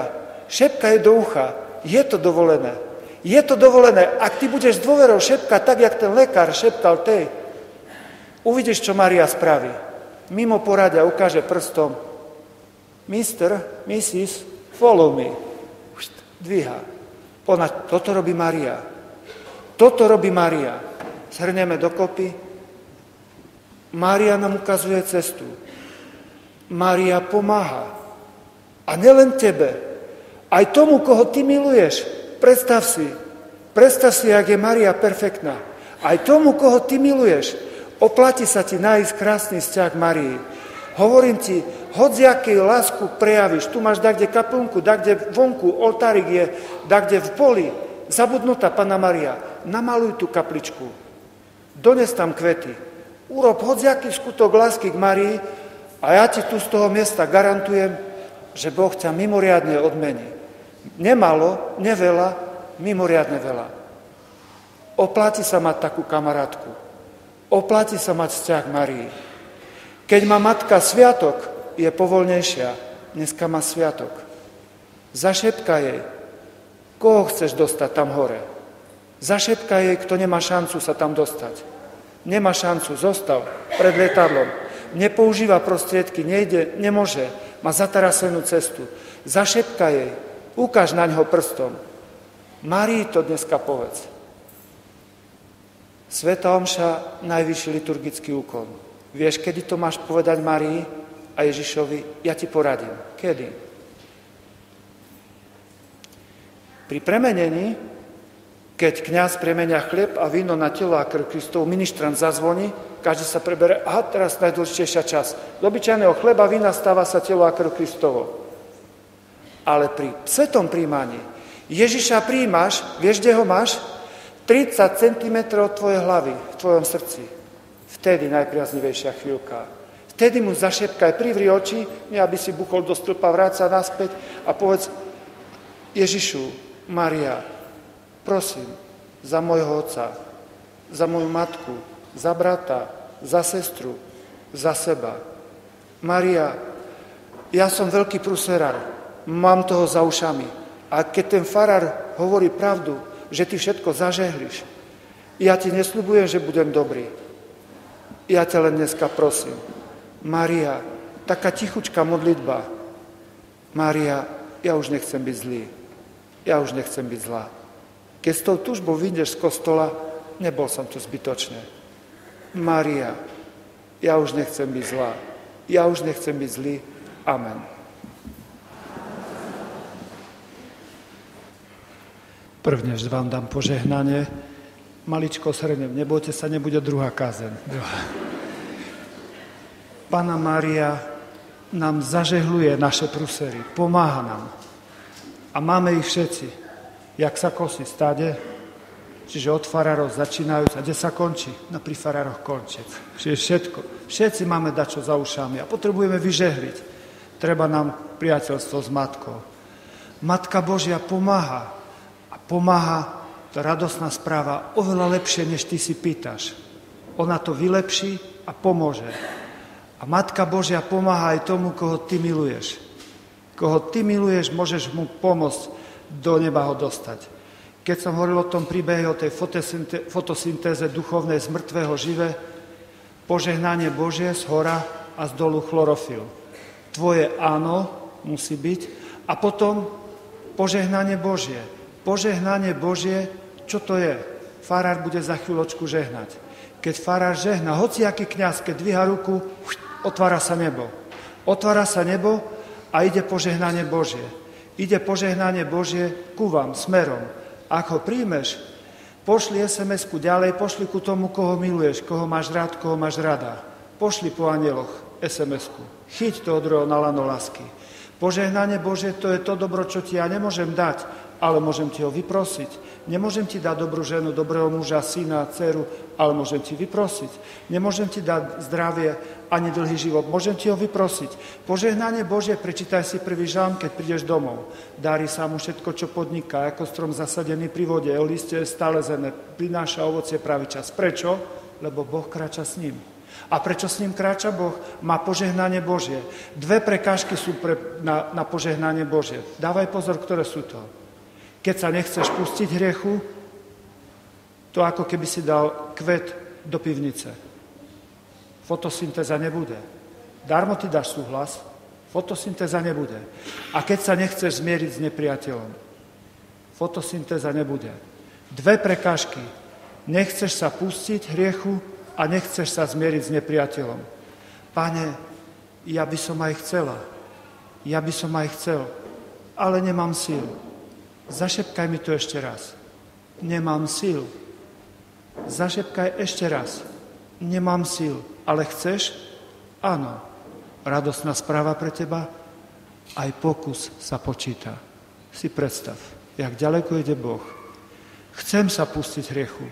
Šepkaj je do ucha. Je to dovolené. Je to dovolené. Ak ty budeš s dôverou šepkať tak, jak ten lekár šeptal tej, uvidíš, čo Mária spraví. Mimo poradia ukáže prstom. Mr., Mrs., follow me. Dvíha. Toto robí Mária. Toto robí Mária. Shrneme dokopy. Mária nám ukazuje cestu. Mária pomáha. A nielen tebe. Aj tomu, koho ty miluješ. Predstav si, jak je Mária perfektná. Aj tomu, koho ty miluješ. Oplatí sa ti nájsť krásny vzťah k Márii. Hovorím ti, hodziakej lásku prejavíš. Tu máš dakde kaplnku, dakde vonku, oltárik je, dakde v poli. Zabudnutá Panna Mária. Namaluj tú kapličku. Dones tam kvety. Urob hodziaký skutok lásky k Márii a ja ti tu z toho miesta garantujem, že Boh ťa mimoriadne odmení. Nemalo, neveľa, mimoriadne veľa. Oplatí sa mať takú kamarátku. Oplatí sa mať vzťah k Márii. Keď má matka sviatok, je povoľnejšia. Dneska má sviatok. Zašepkaj jej, koho chceš dostať tam hore. Zašepkaj jej, kto nemá šancu sa tam dostať. Nemá šancu, zostav pred lietadlom. Nepoužíva prostriedky, nejde, nemôže. Má zatarasenú cestu. Zašepkaj jej, ukáž na ňo prstom. Márii to dneska povedz. Svätá omša, najvyšší liturgický úkon. Vieš, kedy to máš povedať Márii a Ježišovi? Ja ti poradím. Kedy? Pri premenení, keď kňaz premenia chlieb a víno na telo a krv Kristovu, ministrant zazvoní, každý sa prebere, aha, teraz najdôležitejšia časť. Do obyčajného chleba, vína stáva sa telo a krv Kristovo. Ale pri svetom príjmaní Ježiša príjmaš, vieš, kde ho máš? 30 cm od tvojej hlavy, v tvojom srdci. Vtedy najpriaznivejšia chvíľka. Vtedy mu zašepkaj, privri oči, nie aby si buchol do stĺpa, vráť sa naspäť a povedz Ježišu, Mária, prosím, za môjho otca, za moju matku, za brata, za sestru, za seba. Mária, ja som veľký pruserár, mám toho za ušami. A keď ten farár hovorí pravdu, že ty všetko zažehliš, ja ti nesľubujem, že budem dobrý. Ja ťa len dneska prosím. Mária, taká tichučká modlitba. Mária, ja už nechcem byť zlý. Ja už nechcem byť zlá. Keď s tou tužbou vyjdeš z kostola, nebol som tu zbytočne. Mária, ja už nechcem byť zlá. Ja už nechcem byť zlý. Amen. Prvne, že vám dám požehnanie, maličko shrnem, nebojte sa, nebude druhá kázeň. Panna Mária nám zažehluje naše prusery, pomáha nám. A máme ich všetci. Jak sa kosí stáde, čiže od farárov začínajúc, a kde sa končí? No pri farároch končiec. Čiže všetko. Všetci máme dačo za ušami a potrebujeme vyžehliť. Treba nám priateľstvo s matkou. Matka Božia pomáha. A pomáha, to radosná správa, oveľa lepšie, než ty si pýtaš. Ona to vylepší a pomôže. A Matka Božia pomáha aj tomu, koho ty miluješ. Koho ty miluješ, môžeš mu pomôcť do neba ho dostať. Keď som hovoril o tom príbehe, o tej fotosyntéze duchovnej z mŕtvého živé, požehnanie Božie z hora a z dolu chlorofil. Tvoje áno musí byť a potom požehnanie Božie. Požehnanie Božie, čo to je? Farár bude za chvíľočku žehnať. Keď farár žehná, hociaký kňaz, keď dvíha ruku, otvára sa nebo. Otvára sa nebo a ide požehnanie Božie. Ide požehnanie Božie ku vám, smerom. Ak ho príjmeš, pošli SMS-ku ďalej, pošli ku tomu, koho miluješ, koho máš rád, koho máš rada. Pošli po anieloch SMS-ku. Chyť toho druhého na lano lásky. Požehnanie Božie, to je to dobro, čo ti ja nemôžem dať, ale môžem ti ho vyprosiť. Nemôžem ti dať dobrú ženu, dobrého muža, syna, dceru, ale môžem ti vyprosiť. Nemôžem ti dať zdravie ani dlhý život, môžem ti ho vyprosiť. Požehnanie Božie, prečítaj si prvý žalm, keď prídeš domov. Darí sa mu všetko, čo podniká, ako strom zasadený pri vode, jeho listie je stále zelené, prináša ovocie pravý čas. Prečo? Lebo Boh kráča s ním. A prečo s ním kráča Boh? Má požehnanie Božie. 2 prekážky sú na požehnanie Božie. Dávaj pozor, ktoré sú to. Keď sa nechceš pustiť hriechu, to ako keby si dal kvet do pivnice. Fotosyntéza nebude. Darmo ti dáš súhlas, fotosyntéza nebude. A keď sa nechceš zmieriť s nepriateľom, fotosyntéza nebude. 2 prekážky. Nechceš sa pustiť hriechu a nechceš sa zmieriť s nepriateľom. Pane, ja by som aj chcel, ale nemám síl. Zašepkaj mi to ešte raz. Nemám síl. Zašepkaj ešte raz. Nemám síl. Ale chceš? Áno. Radostná správa pre teba? Aj pokus sa počíta. Si predstav, jak ďaleko ide Boh. Chcem sa pustiť hriechu.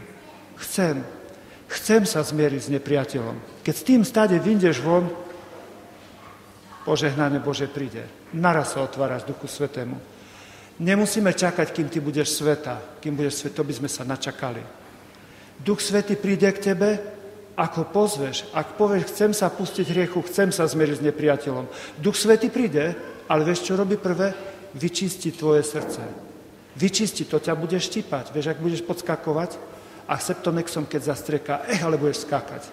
Chcem sa zmieriť s nepriateľom. Keď s tým stade vyjdeš von, požehnanie Bože príde. Naraz sa otváraš Duchu Svätému. Nemusíme čakať, kým ty budeš sveta. Kým budeš sveta, by sme sa načakali. Duch Svätý príde k tebe, ak ho pozveš. Ak povieš, chcem sa pustiť hriechu, chcem sa zmieriť s nepriateľom. Duch Svätý príde, ale vieš, čo robí prvé? Vyčistí tvoje srdce. Vyčistí, to ťa bude štípať. Vieš, ak budeš podskakovať a septonexom, keď zastrieká, ale budeš skákať.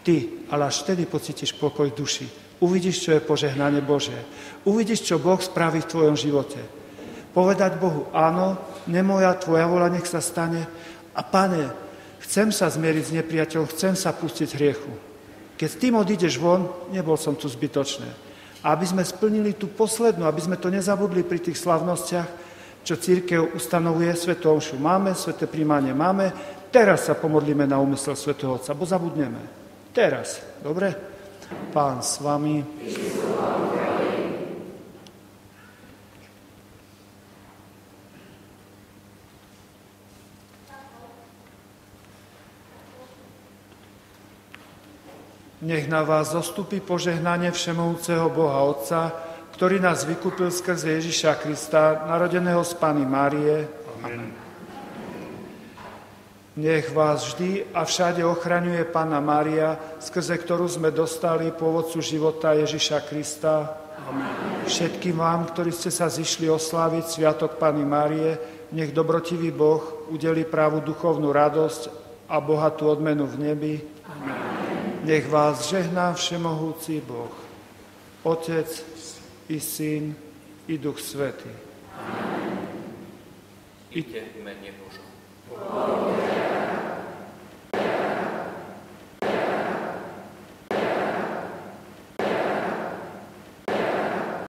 Ty, ale až vtedy pocítiš pokoj v duši. Uvidíš, čo je požehnanie Božie. Uvidíš, čo Boh spraví v tvojom živote. Povedať Bohu, áno, nemoja, tvoja voľa nech sa stane. A Pane, chcem sa zmieriť s nepriateľom, chcem sa pustiť hriechu. Keď s tým odídeš von, nebol som tu zbytočné. A aby sme splnili tú poslednú, aby sme to nezabudli pri tých slavnostiach, čo cirkev ustanovuje svätú omšu. Máme, sväté príjmanie máme, teraz sa pomodlíme na úmysel svätého Otca, bo zabudneme. Teraz, dobre? Pán s vami. Nech na vás zostupí požehnanie všemohúceho Boha Otca, ktorý nás vykúpil skrze Ježiša Krista, narodeného z Panny Márie. Amen. Nech vás vždy a všade ochraňuje Panna Mária, skrze ktorú sme dostali pôvodcu života Ježiša Krista. Amen. Všetkým vám, ktorí ste sa zišli osláviť sviatok Panny Márie, nech dobrotivý Boh udelí právu duchovnú radosť a bohatú odmenu v nebi. Amen. Nech vás žehná všemohúci Boh, Otec i Syn i Duch Svätý. Amen. Idite v mene Božom.